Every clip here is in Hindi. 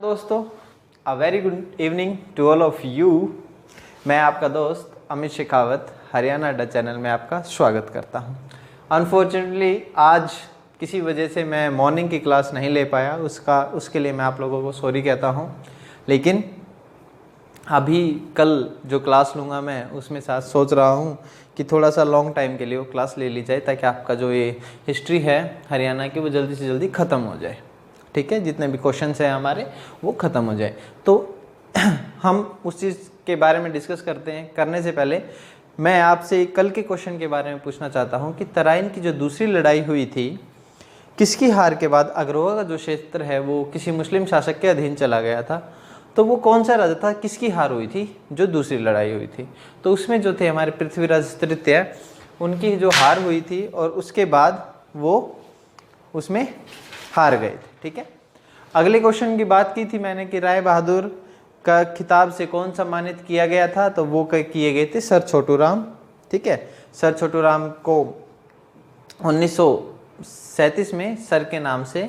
दोस्तों, a very good evening to all of you. मैं आपका दोस्त अमित शेखावत हरियाणा अड्डा चैनल में आपका स्वागत करता हूं। अनफॉर्चुनेटली आज किसी वजह से मैं मॉर्निंग की क्लास नहीं ले पाया, उसके लिए मैं आप लोगों को सॉरी कहता हूं। लेकिन अभी कल जो क्लास लूँगा मैं उसमें साथ सोच रहा हूँ कि थोड़ा सा लॉन्ग टाइम के लिए वो क्लास ले ली जाए, ताकि आपका जो ये हिस्ट्री है हरियाणा की वो जल्दी से जल्दी ख़त्म हो जाए। ठीक है, जितने भी क्वेश्चंस हैं हमारे वो ख़त्म हो जाए। तो हम उस चीज़ के बारे में डिस्कस करते हैं। करने से पहले मैं आपसे कल के क्वेश्चन के बारे में पूछना चाहता हूँ कि तराइन की जो दूसरी लड़ाई हुई थी, किसकी हार के बाद अग्रवा का जो क्षेत्र है वो किसी मुस्लिम शासक के अधीन चला गया था। तो वो कौन सा राजा था, किसकी हार हुई थी जो दूसरी लड़ाई हुई थी? तो उसमें जो थे हमारे पृथ्वीराज तृतीय, उनकी जो हार हुई थी और उसके बाद वो उसमें हार गए थे। ठीक है, अगले क्वेश्चन की बात की थी मैंने कि राय बहादुर का खिताब से कौन सम्मानित किया गया था, तो वो किए गए थे सर छोटू राम। ठीक है, सर छोटू राम को 1937 में सर के नाम से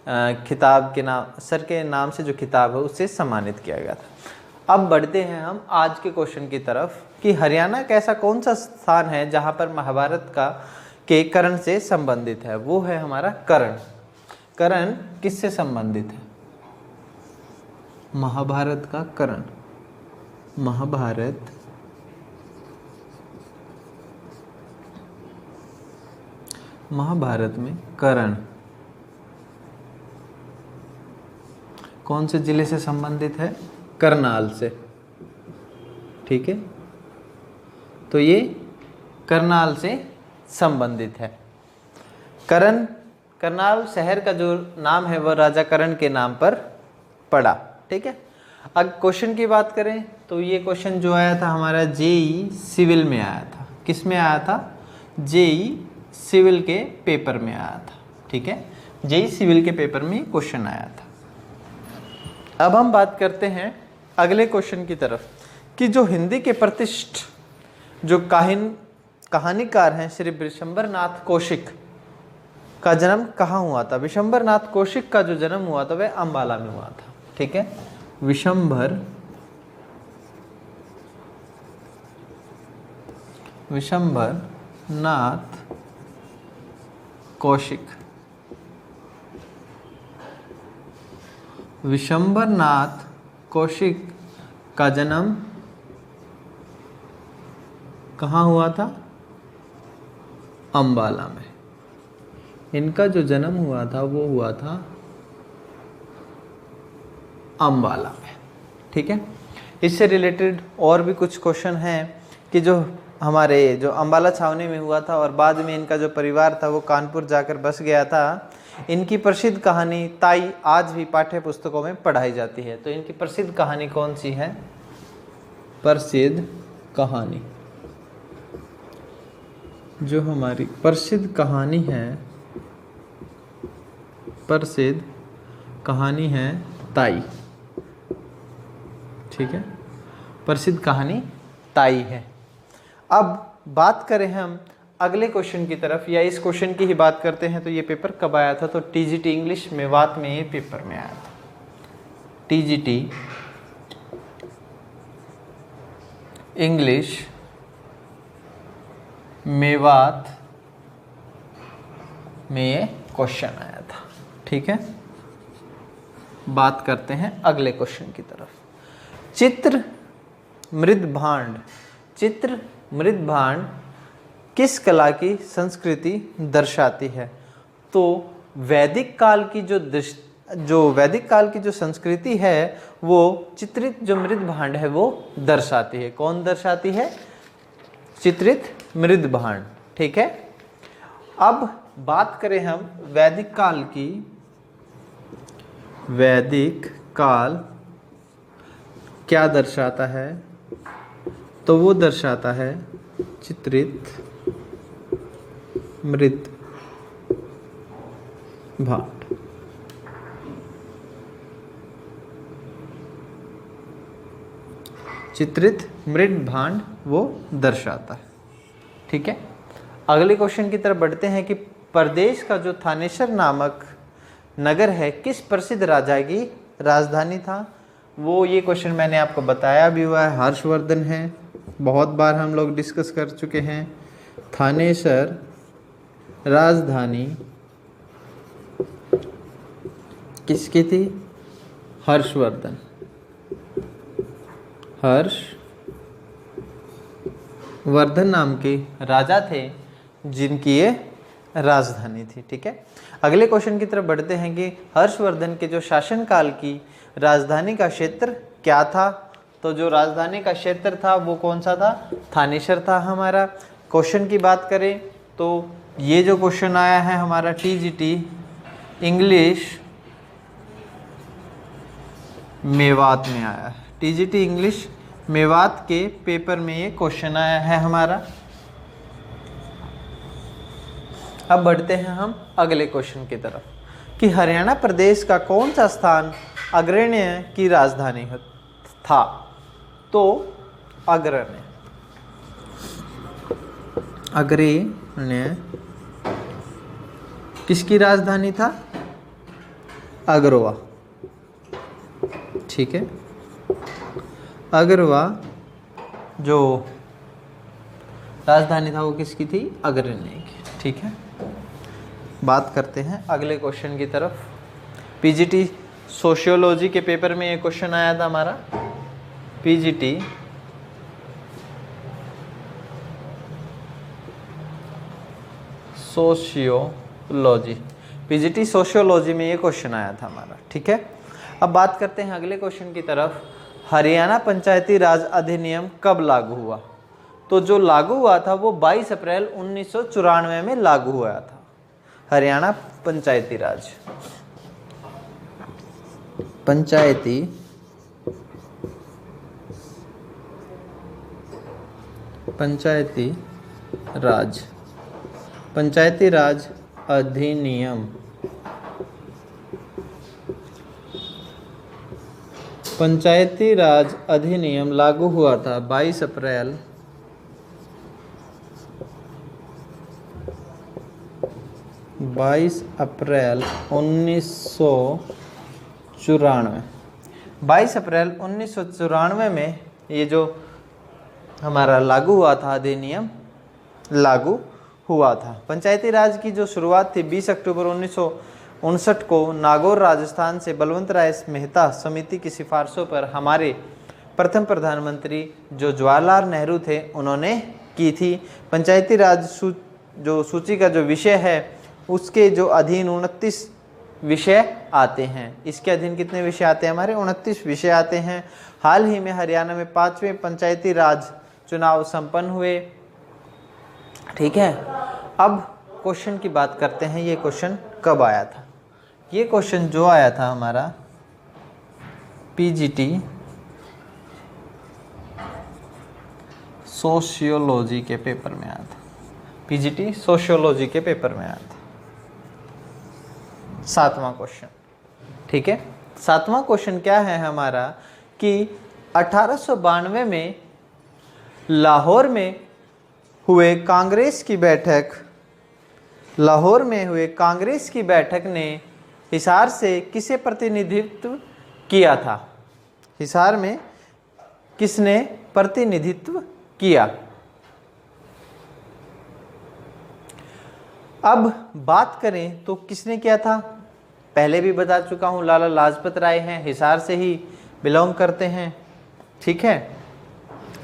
सर के नाम से जो खिताब है उससे सम्मानित किया गया था। अब बढ़ते हैं हम आज के क्वेश्चन की तरफ कि हरियाणा का ऐसा कौन सा स्थान है जहां पर महाभारत के कर्ण से संबंधित है। वो है हमारा कर्ण। कर्ण किससे संबंधित है? महाभारत का कर्ण। महाभारत में कर्ण कौन से जिले से संबंधित है? करनाल से। ठीक है, तो ये करनाल से संबंधित है। करनाल शहर का जो नाम है वह राजा कर्ण के नाम पर पड़ा। ठीक है, अब क्वेश्चन की बात करें तो ये क्वेश्चन जो आया था हमारा जेई सिविल में आया था। किस में आया था? जेई सिविल के पेपर में आया था। ठीक है, जेई सिविल के पेपर में क्वेश्चन आया था। अब हम बात करते हैं अगले क्वेश्चन की तरफ कि जो हिंदी के प्रतिष्ठित जो कहानीकार हैं श्री विशंबर नाथ कौशिक का जन्म कहाँ हुआ था? विशंबर नाथ कौशिक का जो जन्म हुआ था वह अंबाला में हुआ था। ठीक है, विशंबर नाथ कौशिक। विशंबर नाथ कौशिक का जन्म कहाँ हुआ था? अंबाला में। इनका जो जन्म हुआ था वो हुआ था अंबाला में। ठीक है, इससे रिलेटेड और भी कुछ क्वेश्चन हैं कि जो हमारे जो अंबाला छावनी में हुआ था और बाद में इनका जो परिवार था वो कानपुर जाकर बस गया था। इनकी प्रसिद्ध कहानी ताई आज भी पाठ्य पुस्तकों में पढ़ाई जाती है। तो इनकी प्रसिद्ध कहानी कौन सी है? प्रसिद्ध कहानी जो हमारी प्रसिद्ध कहानी है ताई। ठीक है, प्रसिद्ध कहानी ताई है। अब बात करें हम अगले क्वेश्चन की तरफ, या इस क्वेश्चन की ही बात करते हैं। तो ये पेपर कब आया था? तो टीजीटी इंग्लिश मेवात में ये पेपर में आया था। टीजीटी इंग्लिश मेवात में ये क्वेश्चन आया था। ठीक है, बात करते हैं अगले क्वेश्चन की तरफ। चित्र मृदभांड किस कला की संस्कृति दर्शाती है? तो वैदिक काल की जो संस्कृति है वो चित्रित जो मृदभांड है वो दर्शाती है। कौन दर्शाती है? चित्रित मृदभांड। ठीक है, अब बात करें हम वैदिक काल क्या दर्शाता है? तो वो दर्शाता है चित्रित मृदभांड। चित्रित मृदभांड वो दर्शाता है। ठीक है, अगले क्वेश्चन की तरफ बढ़ते हैं कि प्रदेश का जो थानेश्वर नामक नगर है किस प्रसिद्ध राजा की राजधानी था वो, ये क्वेश्चन मैंने आपको बताया भी हुआ है, हर्षवर्धन है, बहुत बार हम लोग डिस्कस कर चुके हैं। थानेसर राजधानी किसकी थी? हर्षवर्धन, हर्षवर्धन नाम के राजा थे जिनकी ये राजधानी थी। ठीक है, अगले क्वेश्चन की तरफ बढ़ते हैं कि हर्षवर्धन के जो शासनकाल की राजधानी का क्षेत्र क्या था? तो जो राजधानी का क्षेत्र था वो कौन सा था? थानेसर था हमारा। क्वेश्चन की बात करें तो ये जो क्वेश्चन आया है हमारा टीजीटी इंग्लिश मेवात में आया है। टीजीटी इंग्लिश मेवात के पेपर में ये क्वेश्चन आया है हमारा। अब बढ़ते हैं हम अगले क्वेश्चन की तरफ कि हरियाणा प्रदेश का कौन सा स्थान अग्रण्य की राजधानी था? तो अग्रण्य किसकी राजधानी था? अग्रवा। ठीक है, अग्रवा जो राजधानी था वो किसकी थी? अग्रण्य की। ठीक है, बात करते हैं अगले क्वेश्चन की तरफ। पीजीटी सोशियोलॉजी के पेपर में ये क्वेश्चन आया था हमारा। पीजीटी सोशियोलॉजी, पीजीटी सोशियोलॉजी में ये क्वेश्चन आया था हमारा। ठीक है, अब बात करते हैं अगले क्वेश्चन की तरफ। हरियाणा पंचायती राज अधिनियम कब लागू हुआ? तो जो लागू हुआ था वो 22 अप्रैल 1994 में लागू हुआ था। हरियाणा पंचायती राज पंचायती राज अधिनियम लागू हुआ था 22 अप्रैल 1994। 22 अप्रैल 1994 में ये जो हमारा लागू हुआ था, अधिनियम लागू हुआ था। पंचायती राज की जो शुरुआत थी 20 अक्टूबर 1959 को नागौर राजस्थान से बलवंत राय मेहता समिति की सिफारिशों पर हमारे प्रथम प्रधानमंत्री जो जवाहरलाल नेहरू थे उन्होंने की थी। पंचायती राज जो सूची का जो विषय है उसके जो अधीन 29 विषय आते हैं। इसके अधीन कितने विषय आते हैं? हमारे 29 विषय आते हैं। हाल ही में हरियाणा में 5वें पंचायती राज चुनाव संपन्न हुए। ठीक है, अब क्वेश्चन की बात करते हैं, ये क्वेश्चन कब आया था? ये क्वेश्चन जो आया था हमारा पीजीटी सोशियोलॉजी के पेपर में आया था। पीजीटी सोशियोलॉजी के पेपर में आया था 7वां क्वेश्चन। ठीक है, 7वां क्वेश्चन क्या है हमारा कि 1892 में लाहौर में हुए कांग्रेस की बैठक ने हिसार से किसे प्रतिनिधित्व किया था? हिसार में किसने प्रतिनिधित्व किया? अब बात करें तो किसने किया था? पहले भी बता चुका हूं, लाला लाजपत राय हैं, हिसार से ही बिलोंग करते हैं। ठीक है,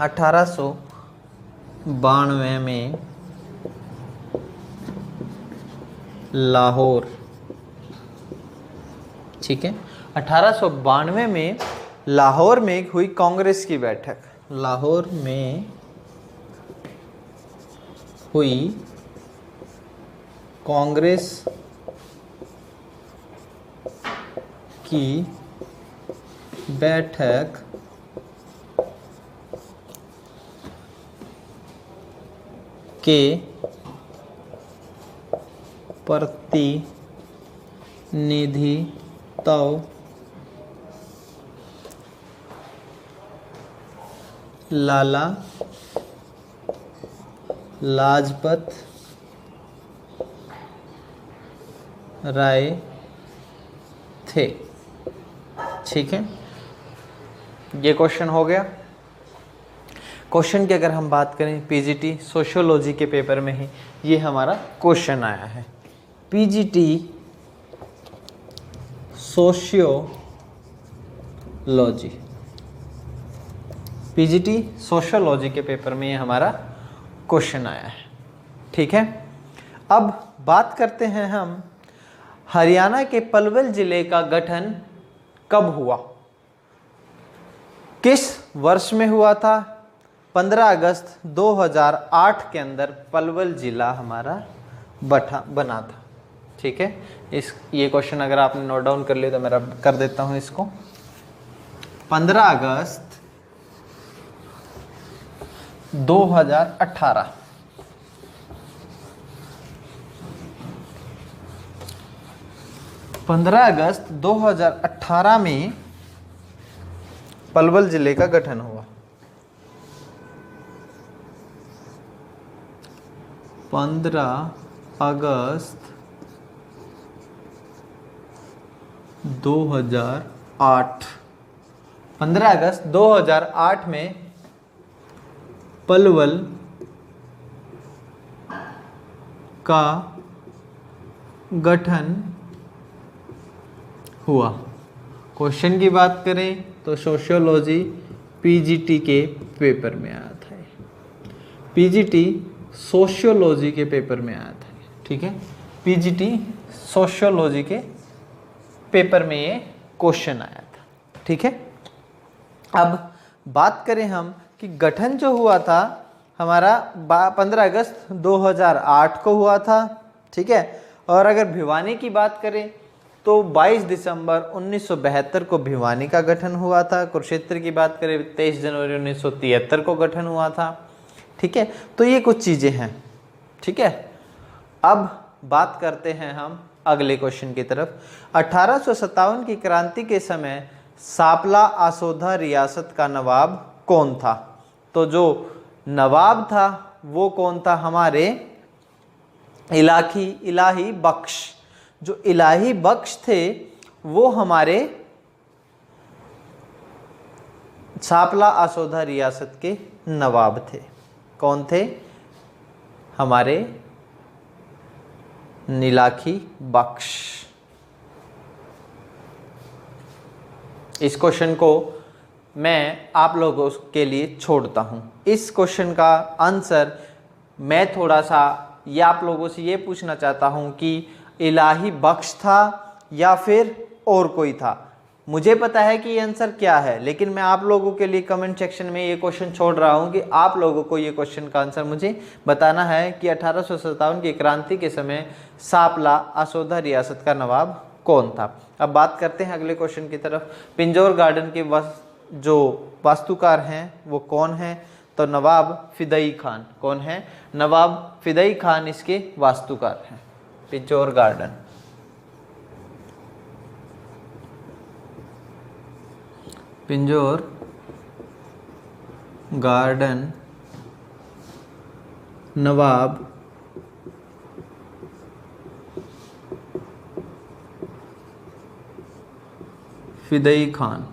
1892 में लाहौर, ठीक है, 1892 में लाहौर में हुई कांग्रेस की बैठक। लाहौर में हुई कांग्रेस की बैठक के प्रतिनिधित्व लाला लाजपत राय थे। ठीक है, ये क्वेश्चन हो गया। क्वेश्चन की अगर हम बात करें पीजीटी सोशियोलॉजी के पेपर में ही ये हमारा क्वेश्चन आया है। पीजीटी सोशियोलॉजी, पीजीटी सोशियोलॉजी के पेपर में ये हमारा क्वेश्चन आया है। ठीक है, अब बात करते हैं हम हरियाणा के पलवल जिले का गठन कब हुआ, किस वर्ष में हुआ था। 15 अगस्त 2008 के अंदर पलवल जिला हमारा बना था। ठीक है, ये क्वेश्चन अगर आपने नोट डाउन कर लिया तो मैं कर देता हूं इसको। 15 अगस्त 2018, 15 अगस्त 2018 में पलवल जिले का गठन हुआ। 15 अगस्त 2008, 15 अगस्त 2008 में पलवल का गठन हुआ। क्वेश्चन की बात करें तो सोशियोलॉजी पीजीटी के पेपर में आया था, पीजीटी सोशियोलॉजी के पेपर में आया था। ठीक है, पीजीटी सोशियोलॉजी के पेपर में ये क्वेश्चन आया था। ठीक है, अब बात करें हम कि गठन जो हुआ था हमारा 15 अगस्त 2008 को हुआ था। ठीक है, और अगर भिवानी की बात करें तो 22 दिसंबर 1972 को भिवानी का गठन हुआ था। कुरुक्षेत्र की बात करें 23 जनवरी 1973 को गठन हुआ था। ठीक है, तो ये कुछ चीज़ें हैं। ठीक है, अब बात करते हैं हम अगले क्वेश्चन की तरफ। 1857 की क्रांति के समय सापला आसोधा रियासत का नवाब कौन था। तो जो नवाब था वो कौन था, हमारे इलाही बख्श। जो इलाही बख्श थे वो हमारे सापला आसोधा रियासत के नवाब थे। कौन थे, हमारे नीलाखी बख्श। इस क्वेश्चन को मैं आप लोगों के लिए छोड़ता हूं। इस क्वेश्चन का आंसर मैं थोड़ा सा ये आप लोगों से ये पूछना चाहता हूं कि इलाही बख्श था या फिर और कोई था। मुझे पता है कि ये आंसर क्या है, लेकिन मैं आप लोगों के लिए कमेंट सेक्शन में ये क्वेश्चन छोड़ रहा हूँ कि आप लोगों को ये क्वेश्चन का आंसर मुझे बताना है कि 1857 की क्रांति के समय सापला आसोधा रियासत का नवाब कौन था। अब बात करते हैं अगले क्वेश्चन की तरफ। पिंजौर गार्डन के जो वास्तुकार हैं वो कौन हैं, तो नवाब फिदई खान। कौन है, नवाब फिदई खान इसके वास्तुकार हैं। पिंजौर गार्डन, पिंजौर गार्डन नवाब फिदई खान,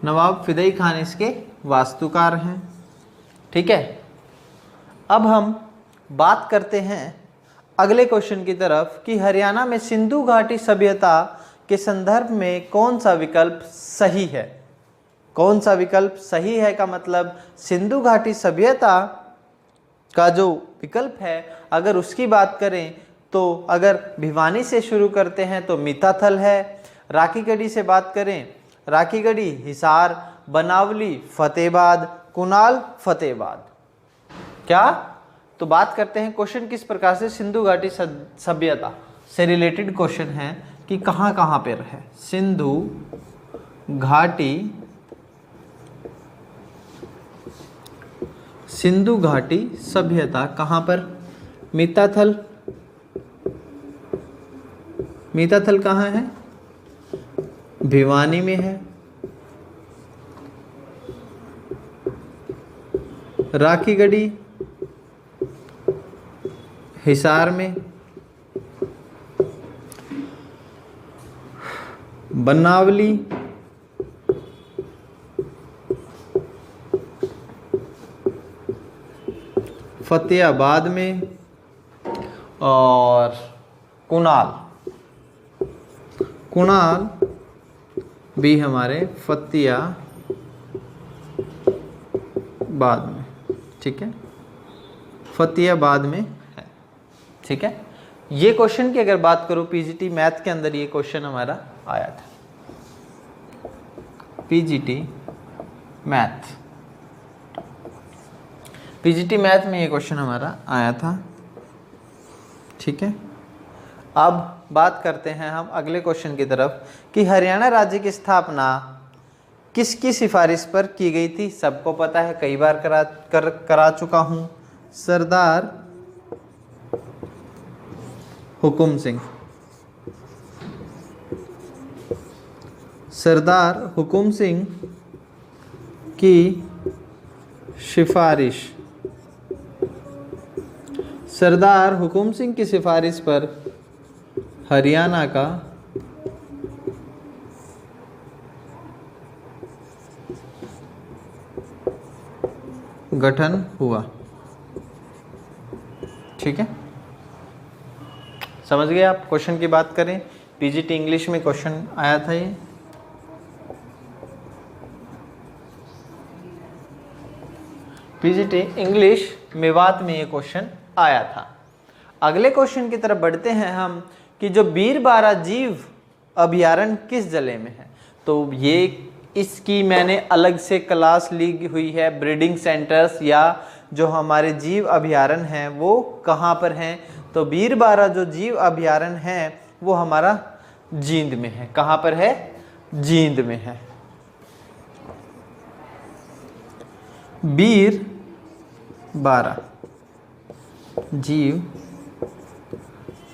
नवाब फिदई खान इसके वास्तुकार हैं। ठीक है, अब हम बात करते हैं अगले क्वेश्चन की तरफ कि हरियाणा में सिंधु घाटी सभ्यता के संदर्भ में कौन सा विकल्प सही है। कौन सा विकल्प सही है का मतलब सिंधु घाटी सभ्यता का जो विकल्प है अगर उसकी बात करें तो अगर भिवानी से शुरू करते हैं तो मीताथल है। राखीगढ़ी से बात करें, राखीगढ़ी, हिसार, बनावली, फतेहाबाद, कुनाल, फतेहाबाद। क्या, तो बात करते हैं क्वेश्चन किस प्रकार से सिंधु घाटी सभ्यता से रिलेटेड क्वेश्चन है कि कहाँ कहाँ पर है सिंधु घाटी, सिंधु घाटी सभ्यता कहाँ पर। मीताथल, मीताथल कहाँ है, भिवानी में है। राखीगढ़ी हिसार में, बनावली, फतेहाबाद में और कुणाल भी हमारे फतेहाबाद में, ठीक है, फतेहाबाद में है, ठीक है। ये क्वेश्चन की अगर बात करूं पीजीटी मैथ के अंदर ये क्वेश्चन हमारा आया था, पीजीटी मैथ में ये क्वेश्चन हमारा आया था, ठीक है। अब बात करते हैं हम अगले क्वेश्चन की तरफ कि हरियाणा राज्य की स्थापना किसकी सिफारिश पर की गई थी। सबको पता है, कई बार करा चुका हूं, सरदार हुकुम सिंह। सरदार हुकुम सिंह की सिफारिश, सरदार हुकुम सिंह की सिफारिश पर हरियाणा का गठन हुआ, ठीक है। समझ गए आप। क्वेश्चन की बात करें, पीजीटी इंग्लिश में क्वेश्चन आया था ये, पीजीटी इंग्लिश मेवात में ये क्वेश्चन आया था। अगले क्वेश्चन की तरफ बढ़ते हैं हम कि जो बीरबारा जीव अभयारण्य किस जिले में है। तो ये इसकी मैंने अलग से क्लास ली हुई है, ब्रीडिंग सेंटर्स या जो हमारे जीव अभयारण्य हैं वो कहाँ पर हैं। तो बीरबारा जो जीव अभयारण्य है वो हमारा जींद में है। कहाँ पर है? जींद में है। बीरबारा जीव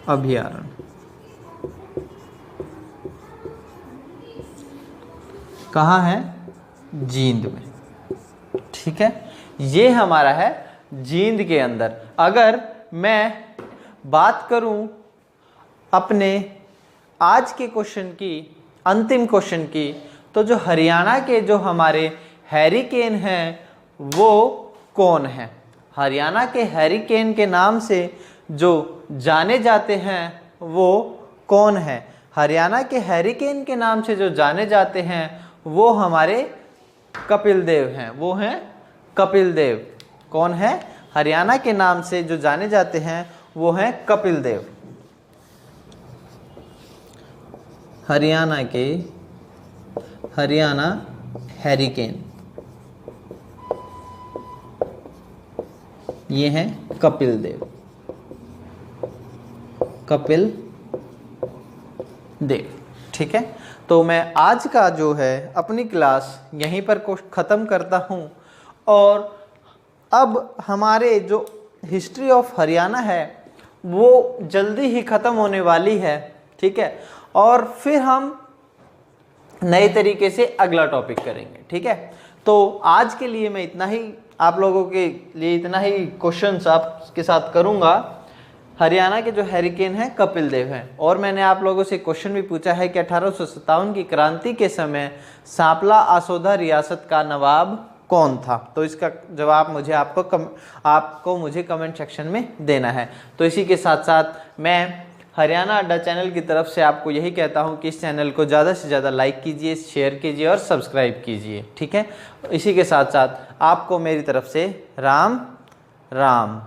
अभयारण्य कहाँ है? जींद में, ठीक है। ये हमारा है जींद के अंदर। अगर मैं बात करूं अपने आज के क्वेश्चन की, अंतिम क्वेश्चन की, तो जो हरियाणा के जो हमारे हैरिकेन हैं वो कौन है? हरियाणा के हैरिकेन के नाम से जो जाने जाते हैं वो कौन है? हरियाणा के हैरिकेन के नाम से जो जाने जाते हैं वो हमारे कपिल देव हैं। वो हैं कपिल देव। कौन है? हरियाणा के नाम से जो जाने जाते हैं वो हैं कपिल देव। हरियाणा हैरिकेन, ये हैं कपिल देव। कपिल देव, ठीक है। तो मैं आज का जो है अपनी क्लास यहीं पर ख़त्म करता हूँ। और अब हमारे जो हिस्ट्री ऑफ हरियाणा है वो जल्दी ही ख़त्म होने वाली है, ठीक है। और फिर हम नए तरीके से अगला टॉपिक करेंगे, ठीक है। तो आज के लिए मैं इतना ही, आप लोगों के लिए इतना ही क्वेश्चंस आपके साथ करूँगा। हरियाणा के जो हैरिकेन हैं कपिल देव हैं। और मैंने आप लोगों से क्वेश्चन भी पूछा है कि 1857 की क्रांति के समय सांपला आसोदा रियासत का नवाब कौन था। तो इसका जवाब मुझे आपको मुझे कमेंट सेक्शन में देना है। तो इसी के साथ साथ मैं हरियाणा अड्डा चैनल की तरफ से आपको यही कहता हूं कि इस चैनल को ज़्यादा से ज़्यादा लाइक कीजिए, शेयर कीजिए और सब्सक्राइब कीजिए, ठीक है। इसी के साथ साथ आपको मेरी तरफ से राम राम।